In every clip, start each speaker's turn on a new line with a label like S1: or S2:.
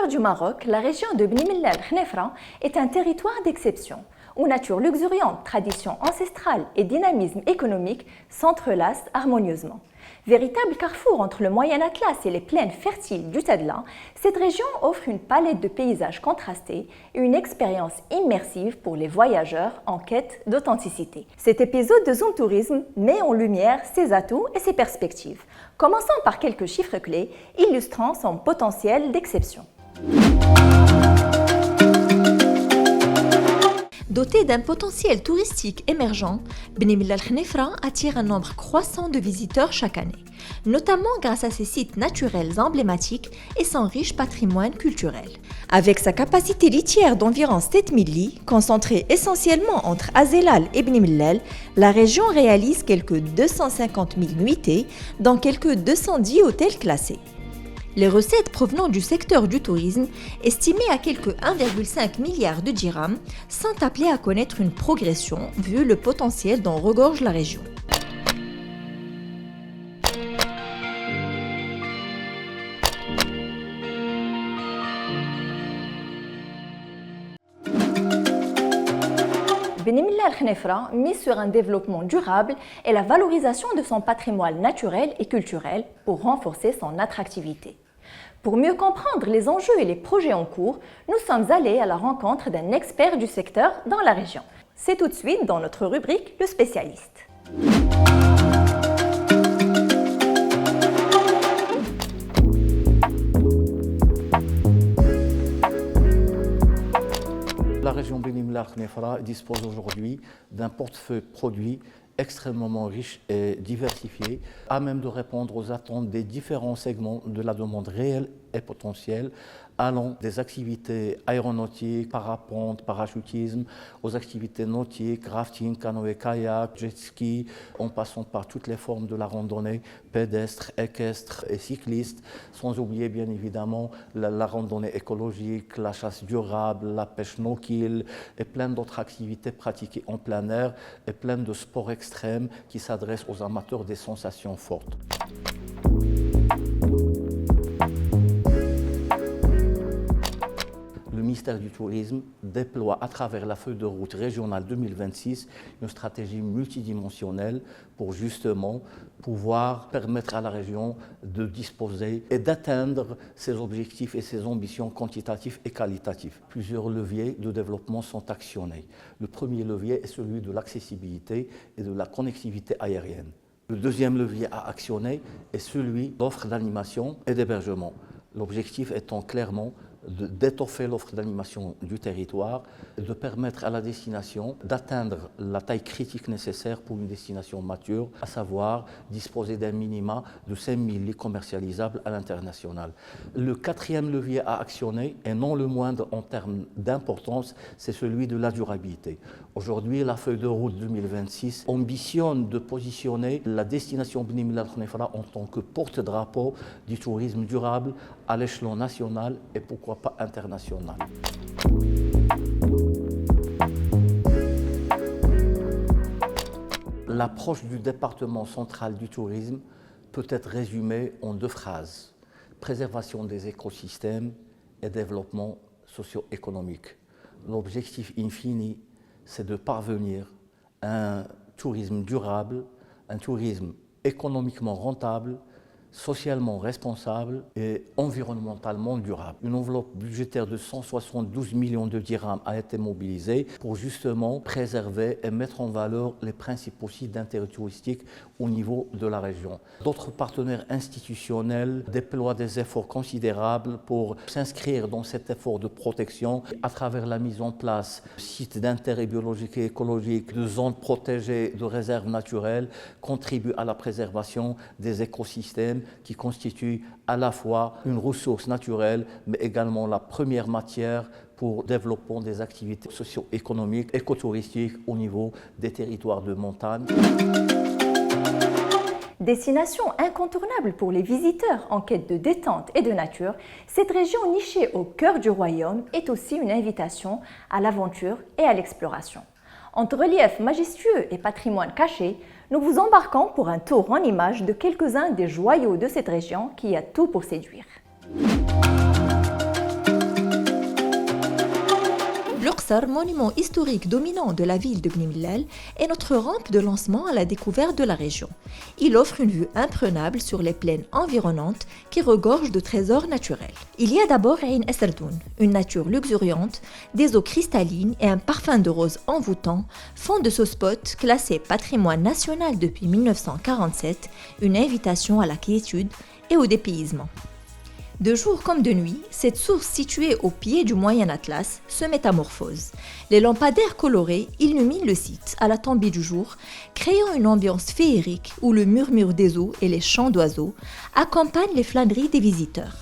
S1: cœur du Maroc, la région de Bni Mellal Khnefra est un territoire d'exception, où nature luxuriante, tradition ancestrale et dynamisme économique s'entrelacent harmonieusement. Véritable carrefour entre le Moyen Atlas et les plaines fertiles du Tadla, cette région offre une palette de paysages contrastés et une expérience immersive pour les voyageurs en quête d'authenticité. Cet épisode de Zoom Tourisme met en lumière ses atouts et ses perspectives. Commençons par quelques chiffres clés illustrant son potentiel d'exception. Doté d'un potentiel touristique émergent, Bni Mellal Khnefra attire un nombre croissant de visiteurs chaque année, notamment grâce à ses sites naturels emblématiques et son riche patrimoine culturel. Avec sa capacité litière d'environ 7000 lits, concentrée essentiellement entre Azelal et Bni Mellal, la région réalise quelques 250 000 nuitées dans quelques 210 hôtels classés. Les recettes provenant du secteur du tourisme, estimées à quelques 1,5 milliard de dirhams, sont appelées à connaître une progression vu le potentiel dont regorge la région. Bni Mellal Khnefra mise sur un développement durable et la valorisation de son patrimoine naturel et culturel pour renforcer son attractivité. Pour mieux comprendre les enjeux et les projets en cours, nous sommes allés à la rencontre d'un expert du secteur dans la région. C'est tout de suite dans notre rubrique Le Spécialiste.
S2: La région Bni Mellal Khnefra dispose aujourd'hui d'un portefeuille produit extrêmement riche et diversifié, à même de répondre aux attentes des différents segments de la demande réelle et potentielle, allant des activités aéronautiques, parapente, parachutisme, aux activités nautiques, rafting, canoë, kayak, jet ski, en passant par toutes les formes de la randonnée, pédestre, équestre et cycliste, sans oublier bien évidemment la randonnée écologique, la chasse durable, la pêche no-kill et plein d'autres activités pratiquées en plein air et plein de sports extrêmes qui s'adressent aux amateurs des sensations fortes. Le ministère du Tourisme déploie à travers la feuille de route régionale 2026 une stratégie multidimensionnelle pour justement pouvoir permettre à la région de disposer et d'atteindre ses objectifs et ses ambitions quantitatives et qualitatives. Plusieurs leviers de développement sont actionnés. Le premier levier est celui de l'accessibilité et de la connectivité aérienne. Le deuxième levier à actionner est celui d'offres d'animation et d'hébergement. L'objectif étant clairement d'étoffer l'offre d'animation du territoire et de permettre à la destination d'atteindre la taille critique nécessaire pour une destination mature, à savoir disposer d'un minima de 5000 lits commercialisables à l'international. Le quatrième levier à actionner, et non le moindre en termes d'importance, c'est celui de la durabilité. Aujourd'hui, la feuille de route 2026 ambitionne de positionner la destination Bni Mellal Khnefra en tant que porte-drapeau du tourisme durable à l'échelon national et pourquoi pas international. L'approche du département central du tourisme peut être résumée en deux phrases: préservation des écosystèmes et développement socio-économique. L'objectif infini, c'est de parvenir à un tourisme durable, un tourisme économiquement rentable, socialement responsable et environnementalement durable. Une enveloppe budgétaire de 172 millions de dirhams a été mobilisée pour justement préserver et mettre en valeur les principaux sites d'intérêt touristique au niveau de la région. D'autres partenaires institutionnels déploient des efforts considérables pour s'inscrire dans cet effort de protection à travers la mise en place de sites d'intérêt biologique et écologique, de zones protégées, de réserves naturelles, contribuent à la préservation des écosystèmes qui constituent à la fois une ressource naturelle, mais également la première matière pour le développement des activités socio-économiques, écotouristiques au niveau des territoires de montagne.
S1: Destination incontournable pour les visiteurs en quête de détente et de nature, cette région nichée au cœur du royaume est aussi une invitation à l'aventure et à l'exploration. Entre relief majestueux et patrimoine caché, nous vous embarquons pour un tour en images de quelques-uns des joyaux de cette région qui a tout pour séduire. Aksar, monument historique dominant de la ville de Bni Mellal, est notre rampe de lancement à la découverte de la région. Il offre une vue imprenable sur les plaines environnantes qui regorgent de trésors naturels. Il y a d'abord Ain Esserdoun, une nature luxuriante, des eaux cristallines et un parfum de rose envoûtant font de ce spot, classé patrimoine national depuis 1947, une invitation à la quiétude et au dépaysement. De jour comme de nuit, cette source située au pied du Moyen Atlas se métamorphose. Les lampadaires colorés illuminent le site à la tombée du jour, créant une ambiance féerique où le murmure des eaux et les chants d'oiseaux accompagnent les flâneries des visiteurs.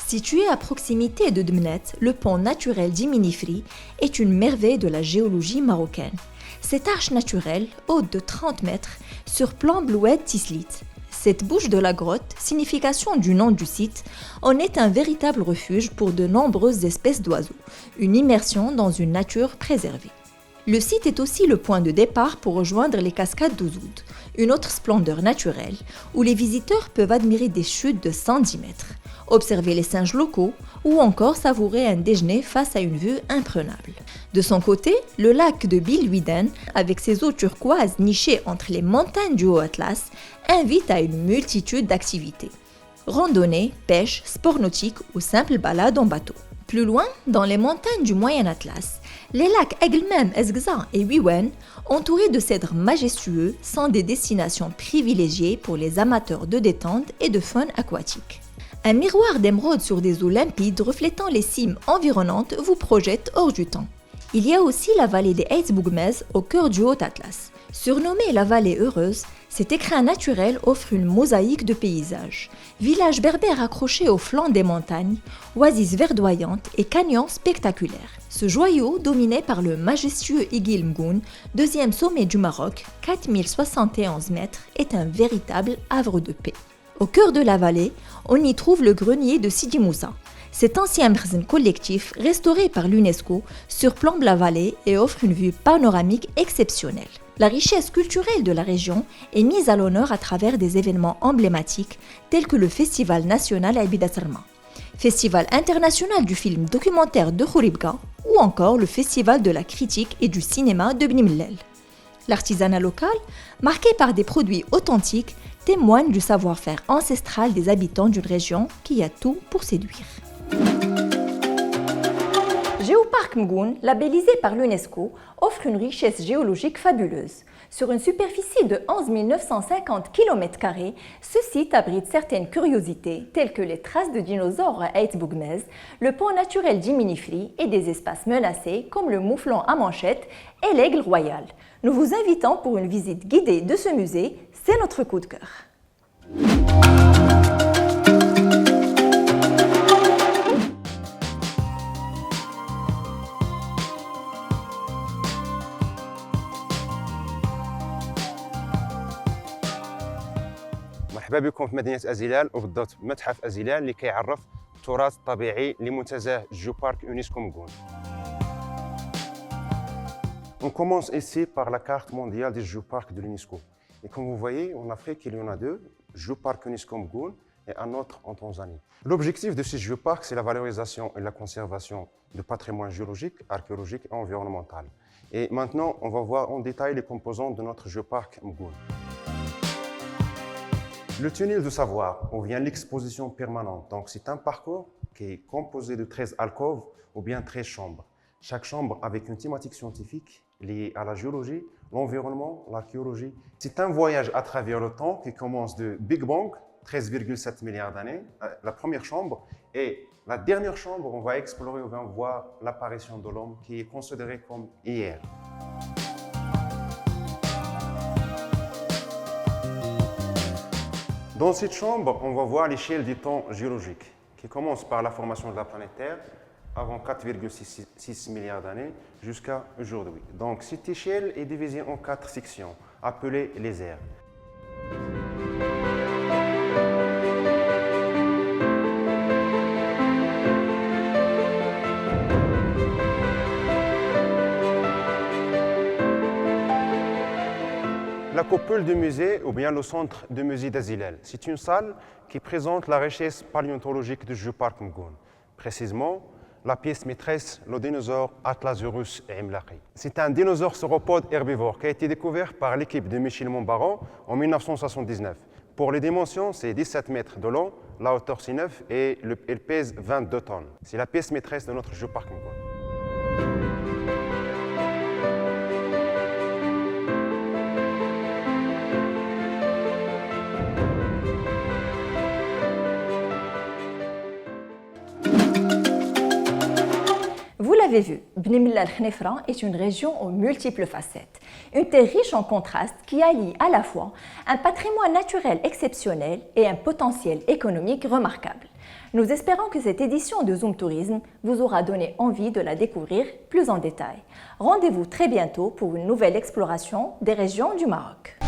S1: Situé à proximité de Dmnet, le pont naturel d'Iminifri est une merveille de la géologie marocaine. Cette arche naturelle, haute de 30 mètres, surplombe l'oued Tislit. Cette bouche de la grotte, signification du nom du site, en est un véritable refuge pour de nombreuses espèces d'oiseaux, une immersion dans une nature préservée. Le site est aussi le point de départ pour rejoindre les cascades d'Ouzoud, une autre splendeur naturelle où les visiteurs peuvent admirer des chutes de 110 mètres, observer les singes locaux ou encore savourer un déjeuner face à une vue imprenable. De son côté, le lac de Bilwiden, avec ses eaux turquoises nichées entre les montagnes du Haut-Atlas, invite à une multitude d'activités. Randonnée, pêche, sport nautique ou simple balade en bateau. Plus loin, dans les montagnes du Moyen Atlas, les lacs Eglmem, Esgza et Wiwen, entourés de cèdres majestueux, sont des destinations privilégiées pour les amateurs de détente et de faune aquatique. Un miroir d'émeraude sur des eaux limpides reflétant les cimes environnantes vous projette hors du temps. Il y a aussi la vallée des Eizbougmez au cœur du Haut-Atlas. Surnommée la vallée heureuse, cet écrin naturel offre une mosaïque de paysages. Villages berbères accrochés au flanc des montagnes, oasis verdoyantes et canyons spectaculaires. Ce joyau, dominé par le majestueux Igil Mgoun, deuxième sommet du Maroc, 4071 mètres, est un véritable havre de paix. Au cœur de la vallée, on y trouve le grenier de Sidi Moussa. Cet ancien mkhzen collectif, restauré par l'UNESCO, surplombe la vallée et offre une vue panoramique exceptionnelle. La richesse culturelle de la région est mise à l'honneur à travers des événements emblématiques tels que le Festival national Abida Sarma, Festival international du film documentaire de Khouribga ou encore le Festival de la critique et du cinéma de Bni Mellal. L'artisanat local, marqué par des produits authentiques, témoigne du savoir-faire ancestral des habitants d'une région qui a tout pour séduire. Géoparc Mgoun, labellisé par l'UNESCO, offre une richesse géologique fabuleuse. Sur une superficie de 11 950 km², ce site abrite certaines curiosités telles que les traces de dinosaures à Eizbougmez, le pont naturel d'Iminifri et des espaces menacés comme le mouflon à manchette et l'aigle royal. Nous vous invitons pour une visite guidée de ce musée, c'est notre coup de cœur.
S3: مرحبا بكم في مدينة أزيلال وبالضبط متحف أزيلال اللي كيعرف التراث الطبيعي لمنتزه جيوبارك يونسكو مغون. On commence ici par la carte mondiale des géoparcs de l'UNESCO. Et comme vous voyez, en Afrique, il y en a deux, Géoparc UNESCO Mgoun et un autre en Tanzanie. L'objectif de ces géoparcs, c'est la valorisation et la conservation du patrimoine géologique, archéologique et environnemental. Et maintenant, on va voir en détail les composants de notre géoparc Mgoun. Le tunnel de savoir, ou bien l'exposition permanente. Donc, c'est un parcours qui est composé de 13 alcôves ou bien 13 chambres. Chaque chambre avec une thématique scientifique liée à la géologie, l'environnement, l'archéologie. C'est un voyage à travers le temps qui commence de Big Bang, 13,7 milliards d'années, la première chambre, et la dernière chambre, on va explorer, on va voir l'apparition de l'homme qui est considéré comme hier. Dans cette chambre, on va voir l'échelle du temps géologique qui commence par la formation de la planète Terre avant 4,6 milliards d'années jusqu'à aujourd'hui. Donc cette échelle est divisée en 4 sections appelées les ères. La coupole du musée ou bien le centre du musée d'Azilal, c'est une salle qui présente la richesse paléontologique du Géoparc Mgoun. Précisément, la pièce maîtresse, le dinosaure Atlasaurus imlaqi. C'est un dinosaure sauropode herbivore qui a été découvert par l'équipe de Michel Monbaron en 1979. Pour les dimensions, c'est 17 mètres de long, la hauteur c'est 9 et elle pèse 22 tonnes. C'est la pièce maîtresse de notre jeu Parking Goal.
S1: Vous l'avez vu, Bni Mellal Khnefra est une région aux multiples facettes. Une terre riche en contrastes qui allie à la fois un patrimoine naturel exceptionnel et un potentiel économique remarquable. Nous espérons que cette édition de Zoom Tourisme vous aura donné envie de la découvrir plus en détail. Rendez-vous très bientôt pour une nouvelle exploration des régions du Maroc.